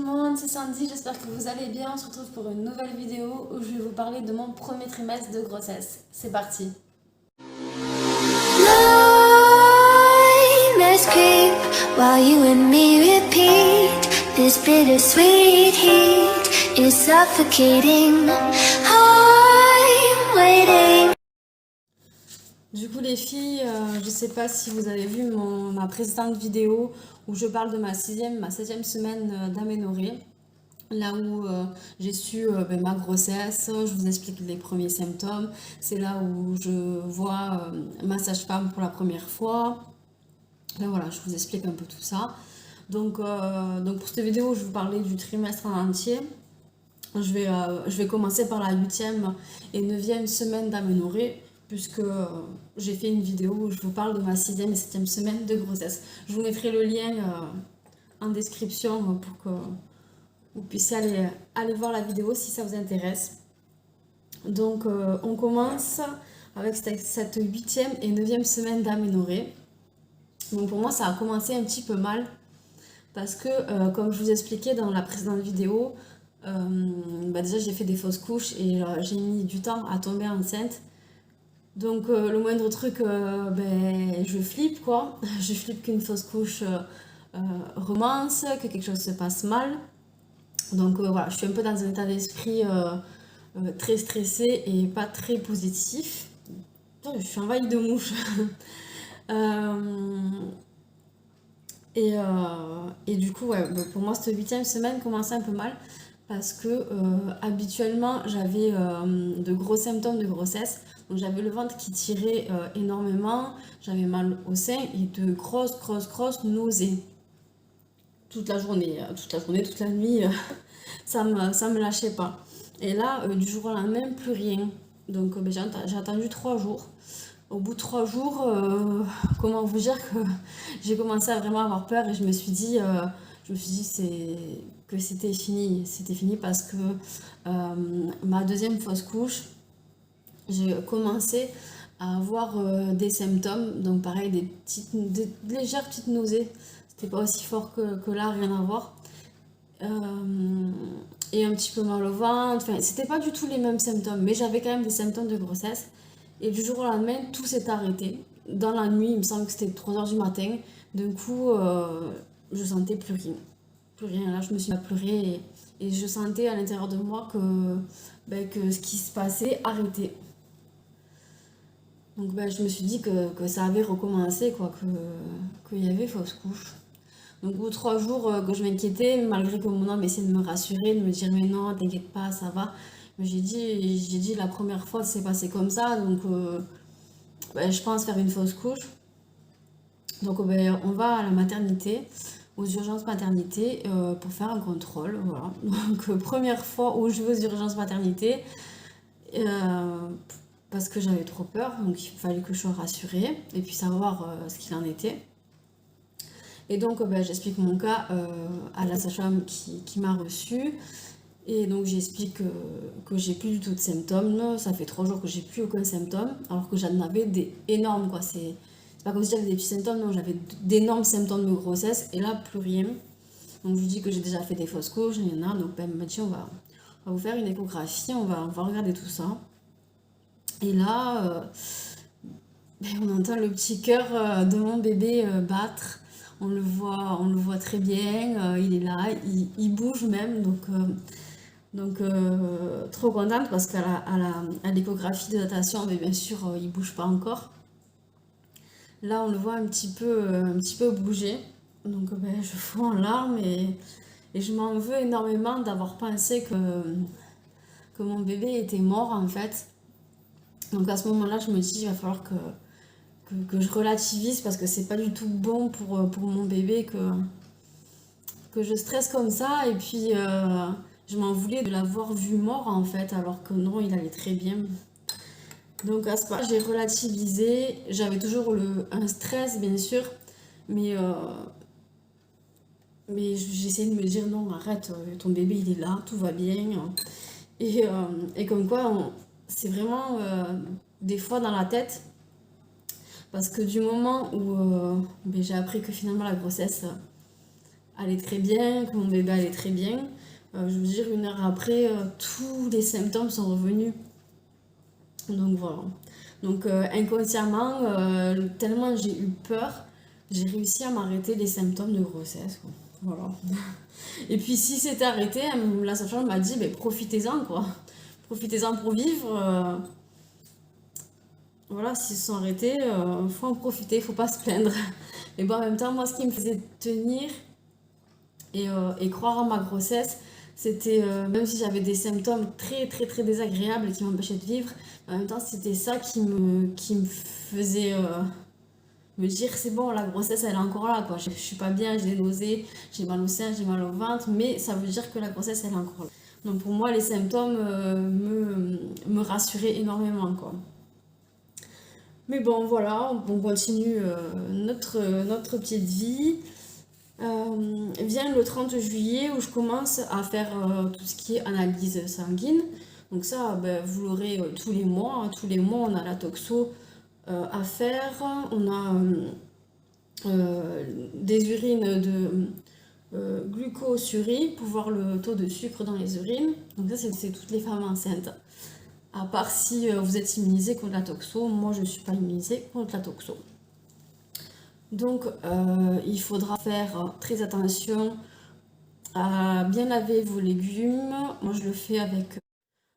monde, c'est Sandy, j'espère que vous allez bien. On se retrouve pour une nouvelle vidéo où je vais vous parler de mon premier trimestre de grossesse. C'est parti. Nightmares creep while you and me repeat. This bittersweet heat is suffocating. I'm waiting. Du coup les filles, je sais pas si vous avez vu ma précédente vidéo où je parle de ma septième semaine d'aménorrhée. Là où j'ai su ma grossesse, je vous explique les premiers symptômes. C'est là où je vois ma sage-femme pour la première fois. Là, voilà, je vous explique un peu tout ça. Donc pour cette vidéo, je vais vous parler du trimestre en entier. Je vais commencer par la 8e et 9e semaine d'aménorrhée, puisque j'ai fait une vidéo où je vous parle de ma 6e et 7e semaine de grossesse. Je vous mettrai le lien en description pour que vous puissiez aller voir la vidéo si ça vous intéresse. Donc on commence avec cette 8e et 9e semaine d'aménorrhée. Donc pour moi ça a commencé un petit peu mal parce que comme je vous expliquais dans la précédente vidéo, déjà j'ai fait des fausses couches et j'ai mis du temps à tomber enceinte. Donc le moindre truc, je flippe quoi. Je flippe qu'une fausse couche romance, que quelque chose se passe mal. Donc voilà, je suis un peu dans un état d'esprit très stressé et pas très positif. Putain, je suis envahie de mouches. Euh, et du coup, ouais, pour moi, cette 8e semaine commençait un peu mal parce que habituellement, j'avais de gros symptômes de grossesse. Donc j'avais le ventre qui tirait énormément, j'avais mal au sein et de grosses nausées. Toute la journée, toute la nuit, ça me lâchait pas. Et là, du jour au lendemain, plus rien. Donc j'ai attendu 3 jours. Au bout de 3 jours, comment vous dire que j'ai commencé à vraiment avoir peur et que c'était fini. C'était fini parce que ma deuxième fausse couche, j'ai commencé à avoir des symptômes. Donc pareil, des légères petites nausées. C'était pas aussi fort que là, rien à voir. Et un petit peu mal au ventre. Enfin, c'était pas du tout les mêmes symptômes, mais j'avais quand même des symptômes de grossesse. Et du jour au lendemain, tout s'est arrêté. Dans la nuit, il me semble que c'était 3 h du matin. D'un coup, je sentais plus rien. Plus rien. Là, je me suis mis à pleurer et je sentais à l'intérieur de moi que ce qui se passait arrêtait. Donc je me suis dit que ça avait recommencé, quoi, qu'il y avait fausse couche. Donc au bout de 3 jours que je m'inquiétais, malgré que mon homme essayait de me rassurer, de me dire mais non, t'inquiète pas, ça va. Mais j'ai dit la première fois c'est passé comme ça, donc je pense faire une fausse couche. Donc on va à la maternité, aux urgences maternité pour faire un contrôle, voilà. Donc première fois où je vais aux urgences maternité, parce que j'avais trop peur, donc il fallait que je sois rassurée et puis savoir ce qu'il en était. Et donc, j'explique mon cas à la sage-femme qui m'a reçue. Et donc, j'explique que j'ai plus du tout de symptômes. Ça fait 3 jours que j'ai plus aucun symptôme, alors que j'en avais des énormes, quoi. C'est pas comme si j'avais des petits symptômes, non, j'avais d'énormes symptômes de grossesse. Et là, plus rien. Donc, je lui dis que j'ai déjà fait des fausses couches, il y en a. Donc, elle m'a dit, on va vous faire une échographie, on va regarder tout ça. Et là, on entend le petit cœur de mon bébé battre. On le voit très bien, il est là, il bouge même, donc trop contente parce qu'à l'échographie de datation, mais bien sûr, il bouge pas encore. Là, on le voit un petit peu bouger, donc je fous en larmes et je m'en veux énormément d'avoir pensé que mon bébé était mort en fait. Donc à ce moment-là, je me dis, il va falloir que je relativise parce que c'est pas du tout bon pour mon bébé que je stresse comme ça. Et puis, je m'en voulais de l'avoir vu mort en fait, alors que non, il allait très bien. Donc à ce moment-là, j'ai relativisé. J'avais toujours un stress, bien sûr, mais, j'essayais de me dire non, arrête, ton bébé il est là, tout va bien. Et comme quoi, c'est vraiment des fois dans la tête. Parce que du moment où j'ai appris que finalement la grossesse allait très bien, que mon bébé allait très bien. Je veux dire, 1 heure après, tous les symptômes sont revenus. Donc voilà. Donc inconsciemment, tellement j'ai eu peur, j'ai réussi à m'arrêter les symptômes de grossesse, quoi. Voilà. Et puis si c'était arrêté, la sage-femme m'a dit, ben, profitez-en, quoi. Profitez-en pour vivre. Voilà, s'ils se sont arrêtés, faut en profiter, faut pas se plaindre. Mais bon, en même temps, moi, ce qui me faisait tenir et croire en ma grossesse, c'était, même si j'avais des symptômes très, très, très désagréables qui m'empêchaient de vivre, en même temps, c'était ça qui me faisait me dire, c'est bon, la grossesse, elle est encore là, quoi. Je suis pas bien, j'ai des nausées, j'ai mal au sein, j'ai mal au ventre, mais ça veut dire que la grossesse, elle est encore là. Donc pour moi, les symptômes me rassuraient énormément, quoi. Mais bon, voilà, on continue notre petite vie. Vient le 30 juillet où je commence à faire tout ce qui est analyse sanguine. Donc ça, ben, vous l'aurez tous les mois, hein. Tous les mois, on a la toxo à faire. On a des urines de glucosurie pour voir le taux de sucre dans les urines. Donc ça, c'est toutes les femmes enceintes. À part si vous êtes immunisé contre la toxo, moi je ne suis pas immunisée contre la toxo. Donc il faudra faire très attention à bien laver vos légumes. Moi je le fais avec...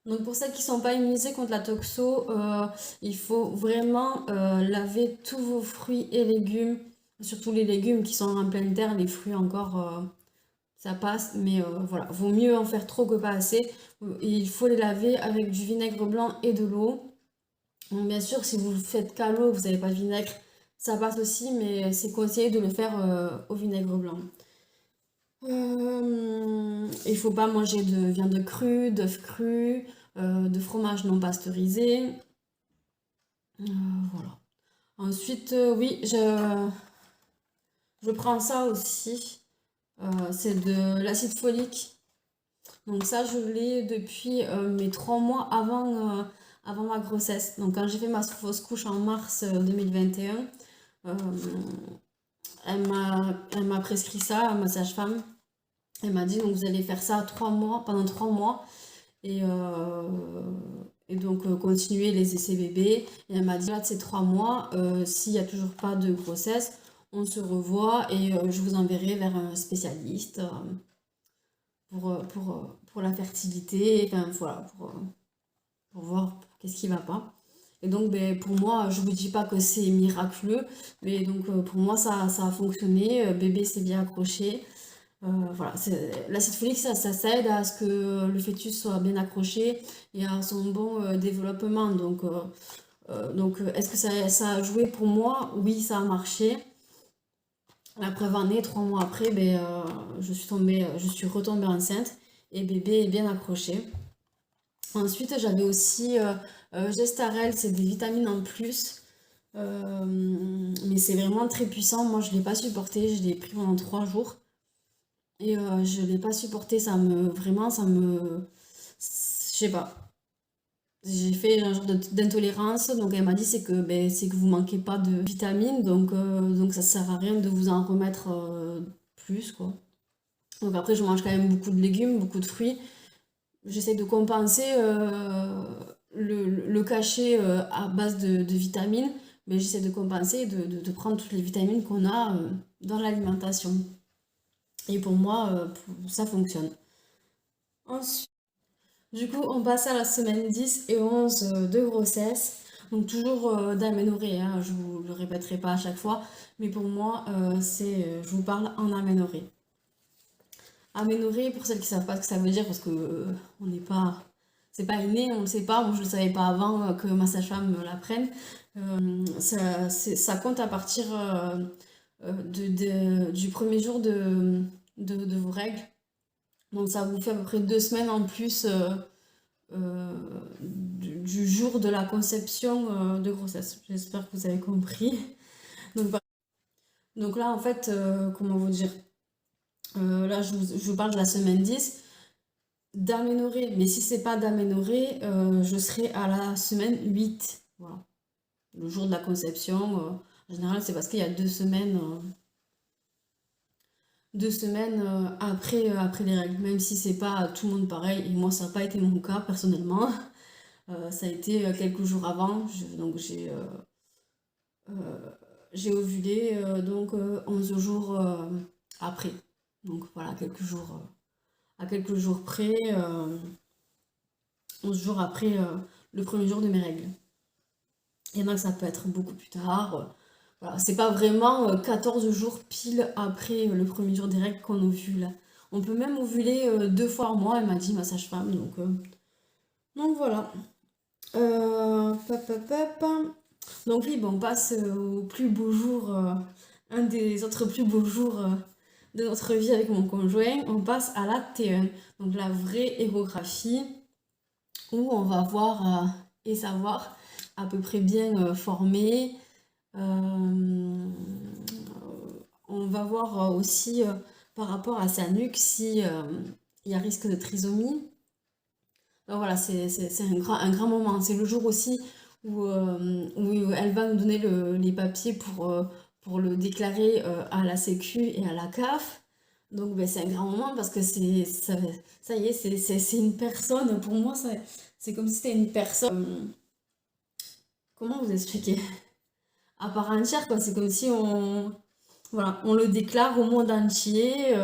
Donc pour celles qui ne sont pas immunisées contre la toxo, il faut vraiment laver tous vos fruits et légumes, surtout les légumes qui sont en pleine terre, les fruits encore... ça passe, mais voilà, vaut mieux en faire trop que pas assez. Il faut les laver avec du vinaigre blanc et de l'eau. Donc bien sûr, si vous faites qu'à l'eau, vous n'avez pas de vinaigre, ça passe aussi, mais c'est conseillé de le faire au vinaigre blanc. Il ne faut pas manger de viande crue, d'œufs crus, de fromage non pasteurisé. Voilà. Ensuite, oui, je prends ça aussi. C'est de l'acide folique. Donc ça, je l'ai depuis mes 3 mois avant ma grossesse. Donc quand j'ai fait ma fausse couche en mars 2021, euh, elle m'a prescrit ça, ma sage-femme. Elle m'a dit, donc vous allez faire ça 3 mois, pendant 3 mois. Et, donc continuer les essais bébés. Et elle m'a dit, là, de ces 3 mois, s'il n'y a toujours pas de grossesse, on se revoit et je vous enverrai vers un spécialiste pour la fertilité, enfin voilà, pour voir qu'est-ce qui va pas. Et donc ben, pour moi, je vous dis pas que c'est miraculeux, mais donc pour moi ça a fonctionné, bébé s'est bien accroché. Voilà, l'acide folique ça aide à ce que le fœtus soit bien accroché et à son bon développement. Donc est-ce que ça a joué pour moi? Oui, ça a marché. La preuve en est, 3 mois après, ben, je suis retombée enceinte et bébé est bien accroché. Ensuite, j'avais aussi Gestarel, c'est des vitamines en plus, mais c'est vraiment très puissant. Moi, je ne l'ai pas supporté, je l'ai pris pendant 3 jours et je ne l'ai pas supporté. Je sais pas. J'ai fait un genre d'intolérance, donc elle m'a dit c'est que vous manquez pas de vitamines, donc ça sert à rien de vous en remettre plus, quoi. Donc après je mange quand même beaucoup de légumes, beaucoup de fruits. J'essaie de compenser le cachet à base de vitamines, mais j'essaie de compenser, de prendre toutes les vitamines qu'on a dans l'alimentation. Et pour moi, ça fonctionne. Ensuite, du coup, on passe à la semaine 10 et 11 de grossesse. Donc toujours d'aménorrhée, hein, je vous le répéterai pas à chaque fois, mais pour moi, je vous parle en aménorrhée. Aménorrhée, pour celles qui savent pas ce que ça veut dire, parce que on n'est pas, c'est pas inné, on ne sait pas, moi je le savais pas avant que ma sage-femme me l'apprenne. Ça compte à partir du premier jour de vos règles. Donc ça vous fait à peu près 2 semaines en plus du jour de la conception de grossesse. J'espère que vous avez compris. Donc, donc là, en fait, comment vous dire? Là, je vous parle de la semaine 10 d'aménorrhée. Mais si c'est pas d'aménorrhée, je serai à la semaine 8. Voilà. Le jour de la conception. En général, c'est parce qu'il y a 2 semaines. 2 semaines après les règles, même si c'est pas tout le monde pareil, et moi ça n'a pas été mon cas personnellement. Ça a été quelques jours avant, donc euh, j'ai ovulé donc 11 jours après. Donc voilà, à quelques jours près, 11 jours après le premier jour de mes règles. Et donc ça peut être beaucoup plus tard. Voilà, c'est pas vraiment 14 jours pile après le premier jour des règles qu'on ovule. On peut même ovuler 2 fois par mois, elle m'a dit ma sage-femme. Donc voilà. Pop, pop, pop. Donc oui, bon, on passe au plus beau jour, un des autres plus beaux jours de notre vie avec mon conjoint. On passe à la T1, donc la vraie échographie, où on va voir et savoir à peu près bien formé. On va voir aussi par rapport à sa nuque si il y a risque de trisomie. Donc voilà, c'est un grand moment. C'est le jour aussi où elle va nous donner les papiers pour le déclarer à la Sécu et à la CAF. Donc ben, c'est un grand moment parce que ça y est, c'est une personne. Pour moi, c'est comme si c'était une personne. Comment vous expliquer? À part entière, quoi. C'est comme si voilà, on le déclare au monde entier,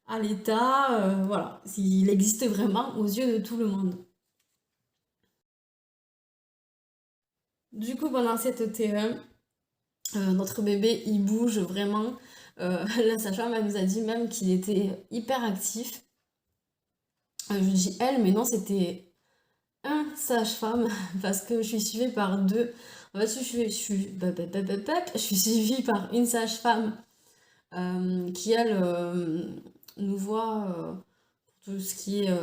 à l'État, voilà. Il existe vraiment aux yeux de tout le monde. Du coup, pendant cette T1, notre bébé, il bouge vraiment. La sage-femme, elle nous a dit même qu'il était hyper actif. Je dis elle, mais non, c'était un sage-femme, parce que je suis suivie par deux. En fait, je suis suivie par une sage-femme qui, elle, nous voit pour tout ce qui est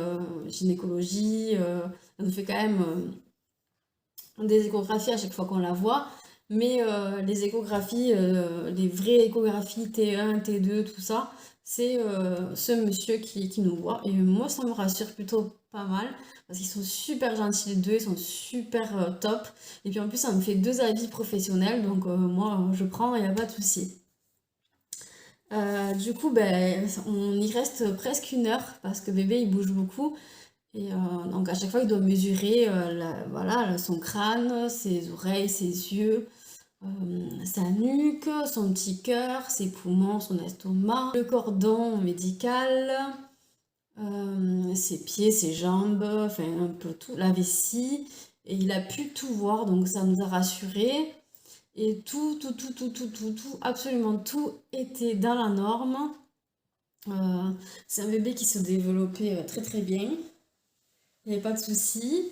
gynécologie. Elle nous fait quand même des échographies à chaque fois qu'on la voit. Mais les échographies, les vraies échographies T1, T2, tout ça, c'est ce monsieur qui nous voit. Et moi, ça me rassure plutôt pas mal, parce qu'ils sont super gentils les deux, ils sont super top. Et puis en plus, ça me fait 2 avis professionnels, donc moi, je prends, il n'y a pas de souci. Du coup, ben, on y reste presque 1 heure, parce que bébé, il bouge beaucoup. Et donc à chaque fois, il doit mesurer voilà, son crâne, ses oreilles, ses yeux, sa nuque, son petit cœur, ses poumons, son estomac, le cordon médical, ses pieds, ses jambes, enfin un peu tout, la vessie. Et il a pu tout voir, donc ça nous a rassurés. Et tout, absolument tout était dans la norme. C'est un bébé qui se développait très très bien. Il n'y avait pas de souci.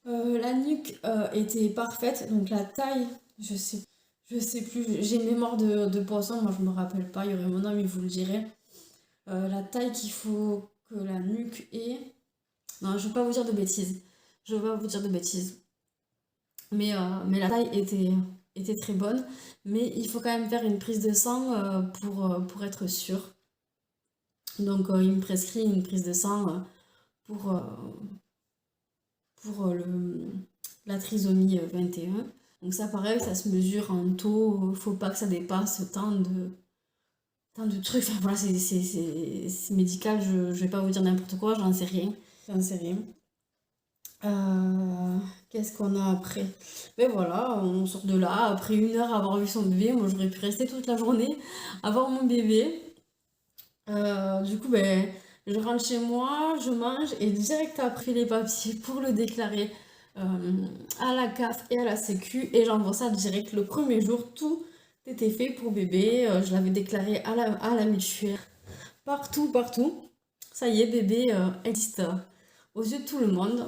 La nuque était parfaite, donc la taille, je sais plus, j'ai une mémoire de poisson, moi je me rappelle pas, il y aurait mon homme, il vous le dirait. La taille qu'il faut que la nuque ait. Non, je ne vais pas vous dire de bêtises. Je vais pas vous dire de bêtises. Mais la taille était très bonne. Mais il faut quand même faire une prise de sang pour être sûr. Donc il me prescrit une prise de sang pour, pour la trisomie 21. Donc ça pareil, ça se mesure en taux, faut pas que ça dépasse tant de trucs. Enfin voilà, c'est médical, je vais pas vous dire n'importe quoi, j'en sais rien. J'en sais rien. Qu'est-ce qu'on a après? Mais voilà, on sort de là, après 1 heure avoir vu son bébé, moi j'aurais pu rester toute la journée à voir mon bébé. Du coup, ben, je rentre chez moi, je mange et direct après les papiers pour le déclarer à la CAF et à la Sécu et j'envoie ça direct le premier jour. Tout était fait pour bébé. Je l'avais déclaré à la mutuelle. Partout, partout. Ça y est, bébé existe aux yeux de tout le monde.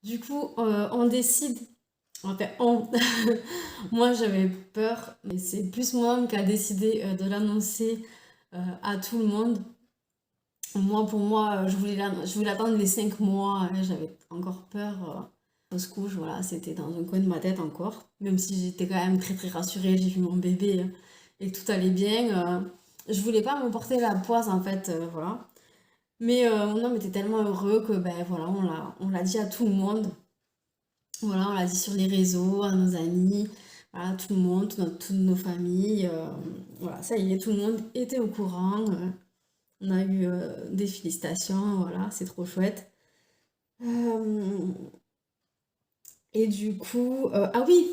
Du coup, on décide. Enfin, moi j'avais peur, mais c'est plus moi qui a décidé de l'annoncer à tout le monde. Moi, pour moi, je voulais attendre les 5 mois, j'avais encore peur. Fausse couche, voilà, c'était dans un coin de ma tête encore. Même si j'étais quand même très très rassurée, j'ai vu mon bébé et tout allait bien. Je voulais pas me porter la poisse en fait, voilà. Mais mon homme était tellement heureux que ben voilà, on l'a dit à tout le monde. Voilà, on l'a dit sur les réseaux, à nos amis. Voilà, tout le monde, toutes nos familles, voilà, ça y est, tout le monde était au courant. On a eu des félicitations, voilà, c'est trop chouette. Euh, et du coup, ah oui,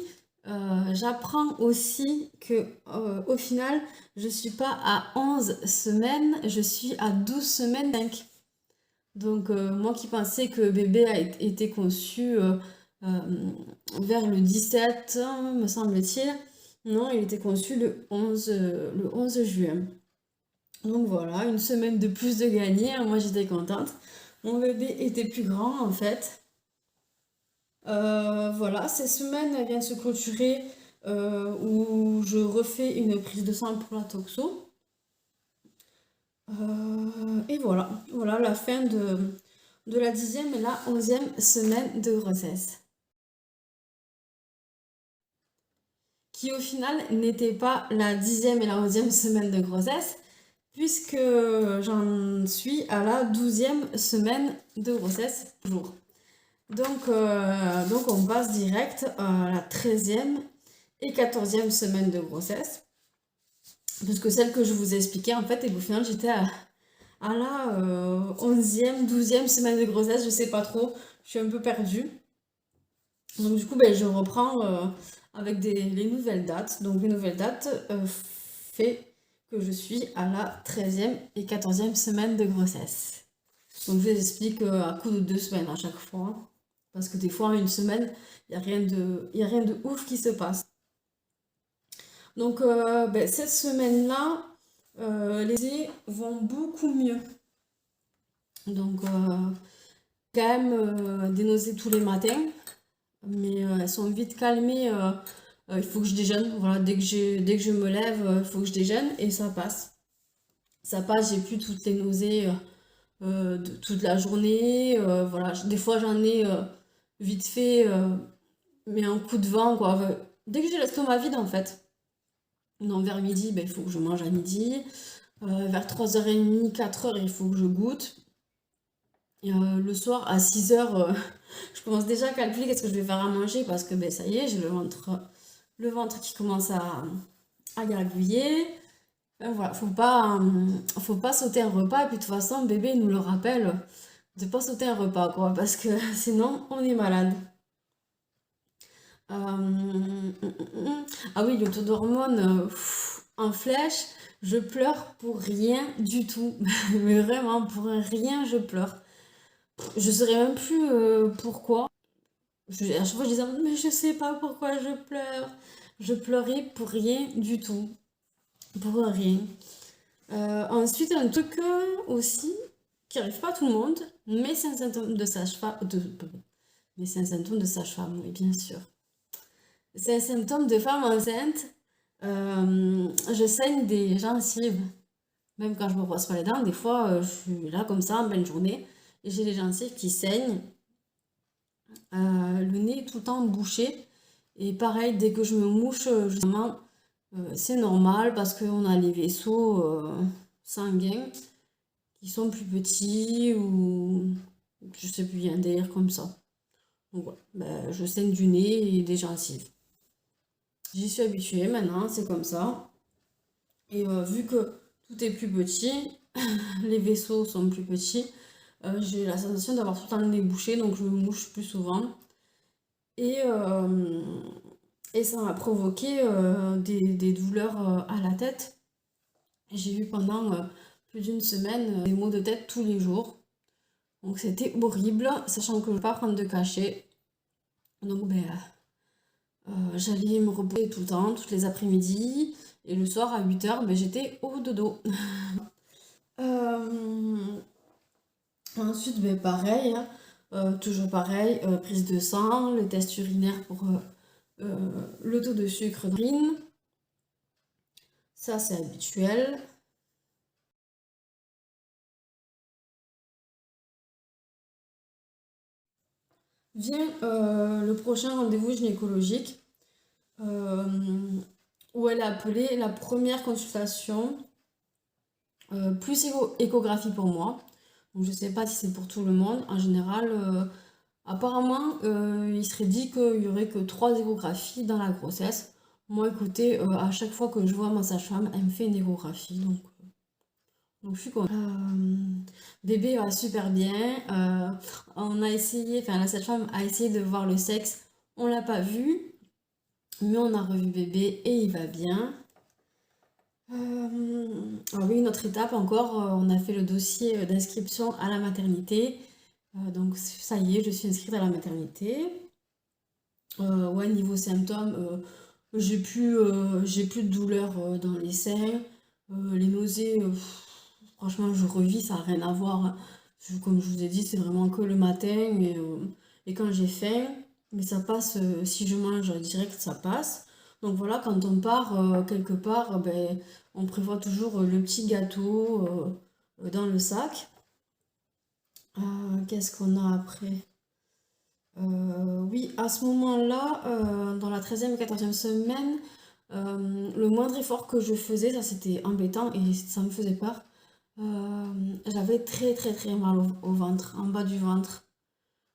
j'apprends aussi que au final, je suis pas à 11 semaines, je suis à 12 semaines 5. Donc, moi qui pensais que bébé été conçu euh, vers le 17, me semble-t-il, non, il était conçu le 11 juin. Donc voilà, une semaine de plus de gagné, hein, moi j'étais contente. Mon bébé était plus grand en fait. Voilà, ces semaines elles viennent se clôturer où je refais une prise de sang pour la toxo. Et voilà, voilà la fin de la 10e et la 11e semaine de grossesse. Qui au final n'était pas la 10e et la 11e semaine de grossesse, puisque j'en suis à la 12e semaine de grossesse toujours. Donc on passe direct à la 13e et 14e semaine de grossesse. Puisque celle que je vous ai expliquée, en fait, et au final, j'étais à la 11e, 12e semaine de grossesse, je sais pas trop, je suis un peu perdue. Donc du coup, ben, je reprends avec les nouvelles dates. Donc les nouvelles dates fait que je suis à la 13e et 14e semaine de grossesse. Donc je vous explique à coup de 2 semaines à chaque fois. Parce que des fois, en une semaine, il n'y a rien de ouf qui se passe. Donc, ben, cette semaine-là, les idées vont beaucoup mieux. Donc, quand même des nausées tous les matins, mais elles sont vite calmées. Il faut que je déjeune. Voilà, dès que je me lève, il faut que je déjeune et ça passe. Ça passe, j'ai plus toutes les nausées de toute la journée. Voilà, des fois j'en ai vite fait, mais un coup de vent, quoi. Dès que j'ai l'estomac vide, en fait. Non, vers midi, ben, il faut que je mange à midi. Vers 3h30, 4h, il faut que je goûte. Et, le soir, à 6h, je commence déjà à calculer qu'est-ce que je vais faire à manger parce que ben, ça y est, j'ai le ventre qui commence à gargouiller. Voilà, faut pas sauter un repas. Et puis de toute façon, bébé nous le rappelle de pas sauter un repas, quoi, parce que sinon, on est malade. Ah oui, le taux d'hormones en flèche, je pleure pour rien du tout. Mais vraiment, pour un rien, je pleure. Je saurais même plus pourquoi. À chaque fois, je disais, mais je sais pas pourquoi je pleure. Je pleurais pour rien du tout. Pour rien. Ensuite, un truc aussi qui arrive pas à tout le monde, mais c'est un symptôme de sage-femme. Mais c'est un symptôme de sage-femme, oui, bien sûr. C'est un symptôme de femme enceinte. Je saigne des gencives. Même quand je me brosse pas les dents, des fois, je suis là comme ça en pleine journée et j'ai les gencives qui saignent. Le nez est tout le temps bouché. Et pareil, dès que je me mouche, justement, c'est normal parce qu'on a les vaisseaux sanguins qui sont plus petits ou je sais plus, il y a un délire comme ça. Donc voilà, ben, je saigne du nez et des gencives. J'y suis habituée maintenant, c'est comme ça. Et vu que tout est plus petit, les vaisseaux sont plus petits, j'ai la sensation d'avoir tout le temps le nez bouché, donc je me mouche plus souvent. Et, et ça m'a provoqué des douleurs à la tête. J'ai eu pendant plus d'une semaine des maux de tête tous les jours. Donc c'était horrible, sachant que je ne peux pas prendre de cachet. Donc ben, j'allais me reposer tout le temps, toutes les après-midi. Et le soir à 8h, ben, j'étais au dodo. Ensuite, ben, pareil, hein, toujours pareil, prise de sang, le test urinaire pour le taux de sucre dans l'urine. Ça, c'est habituel. Vient le prochain rendez-vous gynécologique euh, où elle a appelé la première consultation, plus échographie pour moi. Donc je sais pas si c'est pour tout le monde. En général, apparemment, il serait dit qu'il y aurait que 3 échographies dans la grossesse. Moi, écoutez, à chaque fois que je vois ma sage-femme, elle me fait une échographie, donc je suis contente. Bébé va super bien. On a essayé, enfin la sage-femme a essayé de voir le sexe. On l'a pas vu, mais on a revu bébé et il va bien. Ah oui, une autre étape encore, on a fait le dossier d'inscription à la maternité. Donc ça y est, je suis inscrite à la maternité. Ouais, niveau symptômes, j'ai plus de douleur dans les seins. Les nausées, franchement, je revis, ça n'a rien à voir, hein. Comme je vous ai dit, c'est vraiment que le matin et quand j'ai faim. Mais ça passe, si je mange direct, ça passe. Donc voilà, quand on part quelque part, ben, on prévoit toujours le petit gâteau dans le sac. Qu'est-ce qu'on a après? Oui, à ce moment-là, dans la 13e et 14e semaine, le moindre effort que je faisais, ça c'était embêtant et ça me faisait peur. J'avais très très très mal au ventre, en bas du ventre.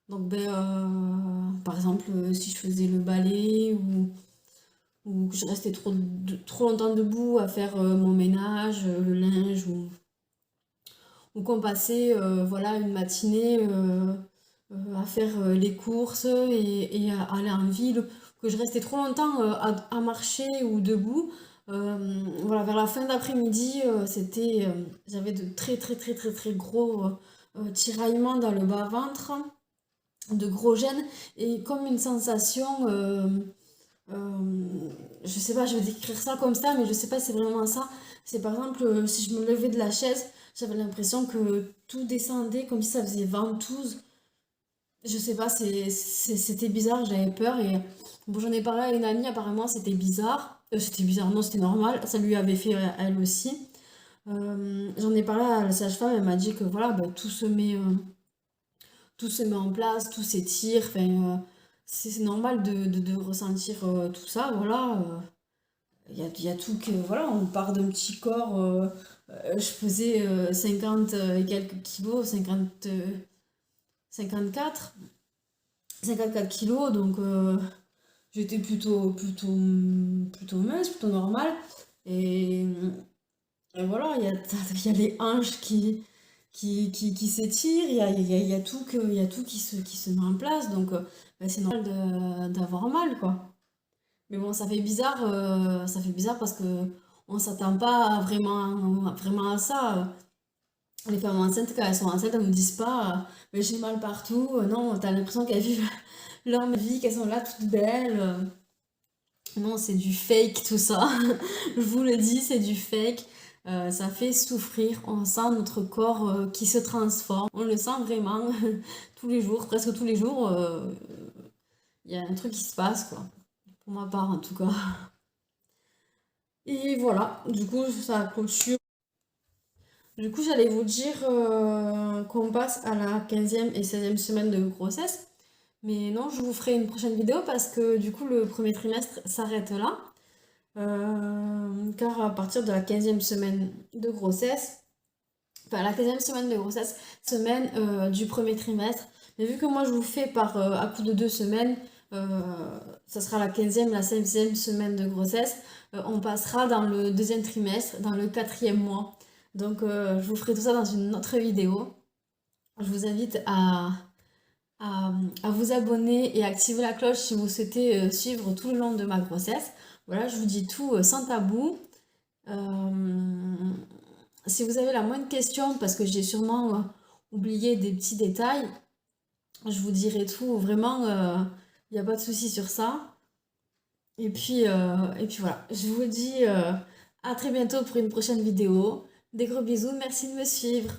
Donc ben, par exemple, si je faisais le balai ou que je restais trop longtemps debout à faire mon ménage, le linge, ou qu'on passait voilà, une matinée à faire les courses et à aller en ville, que je restais trop longtemps à marcher ou debout. Voilà, vers la fin d'après-midi, j'avais de très très très très très gros tiraillements dans le bas-ventre, de gros gènes et comme une sensation, je sais pas, je vais décrire ça comme ça, mais je sais pas si c'est vraiment ça. C'est par exemple, si je me levais de la chaise, j'avais l'impression que tout descendait comme si ça faisait ventouse. Je sais pas, c'était bizarre, j'avais peur et bon, j'en ai parlé à une amie, apparemment c'était bizarre. C'était bizarre, non, c'était normal, ça lui avait fait elle aussi. J'en ai parlé à la sage-femme, elle m'a dit que voilà, bah, tout se met en place, tout s'étire, enfin, c'est normal de ressentir tout ça, voilà. Il y a tout que, voilà, on part d'un petit corps, je faisais 50 et quelques kilos, 54, 54 kilos, donc j'étais plutôt mince, plutôt normale. Et, et voilà, il y a les hanches qui s'étirent, il y a tout il y a tout qui se met en place, donc ben, c'est normal d'avoir mal, quoi. Mais bon, ça fait bizarre parce que on s'attend pas vraiment à ça. Les femmes enceintes, quand elles sont enceintes, elles ne nous disent pas mais j'ai mal partout. Non, t'as l'impression qu'elles vivent leur vie, qu'elles sont là toutes belles. Non, c'est du fake tout ça. Je vous le dis, c'est du fake. Ça fait souffrir. On sent notre corps qui se transforme. On le sent vraiment tous les jours, presque tous les jours. Il y a un truc qui se passe, quoi. Pour ma part, en tout cas. Et voilà, du coup, ça clôture. Du coup, j'allais vous dire qu'on passe à la 15e et 16e semaine de grossesse. Mais non, je vous ferai une prochaine vidéo parce que du coup, le premier trimestre s'arrête là. Car à partir de la 15e semaine de grossesse, enfin la 15e semaine de grossesse, semaine du premier trimestre. Mais vu que moi je vous fais par à coup de 2 semaines, ça sera la 15e, la 16e semaine de grossesse. On passera dans le deuxième trimestre, dans le 4e mois. Donc je vous ferai tout ça dans une autre vidéo. Je vous invite à vous abonner et activer la cloche si vous souhaitez suivre tout le long de ma grossesse. Voilà, je vous dis tout sans tabou. Si vous avez la moindre question, parce que j'ai sûrement oublié des petits détails, je vous dirai tout. Vraiment, il n'y a pas de souci sur ça. Et puis voilà, je vous dis à très bientôt pour une prochaine vidéo. Des gros bisous, merci de me suivre.